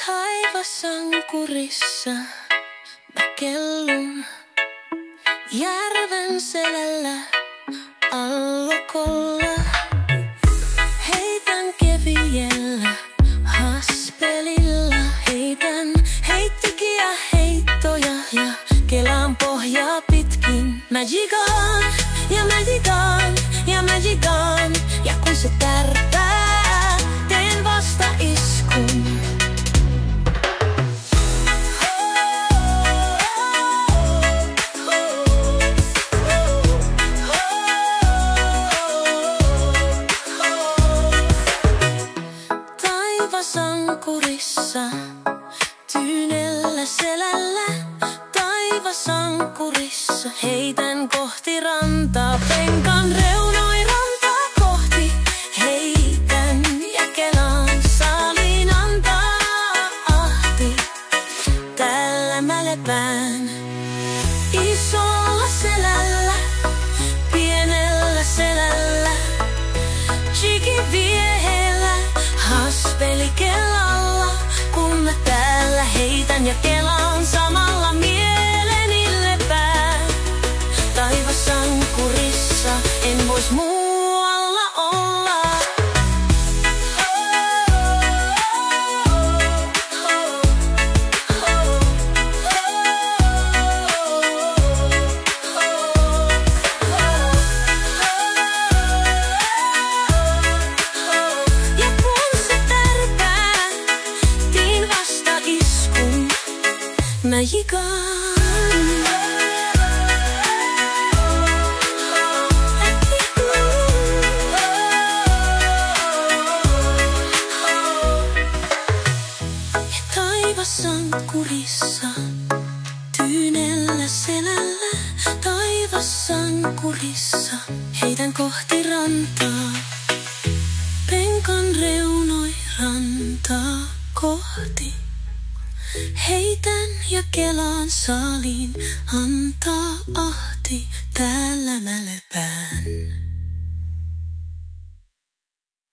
Taivasankurissa mä kellun järven selällä allokolla. Heitän keviellä haspelilla, heitän heittikiä heittoja ja kelan pohjaa pitkin. Mä jigaan ja mä jigaan ja mä jigaan, ja kun se tärpää, teen vasta iskun. Taivasankurissa, tyynellä selällä, taivasankurissa, heitän kohti rantaa, penkan reunoi rantaa kohti. Heitän ja kelaan saaliin antaa ahti, täällä mä lepään. Isolla selällä, pienellä selällä, jigivieheellä, haspeli kelalla, kun mä täällä heitän ja kelaan samalla mieleni lepää. Taivasankurissa en vois muualla olla. Ja kun se tärpää, tiin vasta iskun. Mä jigaan. Taivasankurissa, tyynellä selällä, taivasankurissa, heitän kohti rantaa, penkan reunoi rantaa kohti. Heitän ja kelaan saaliin antaa ahti, täällä mä lepään.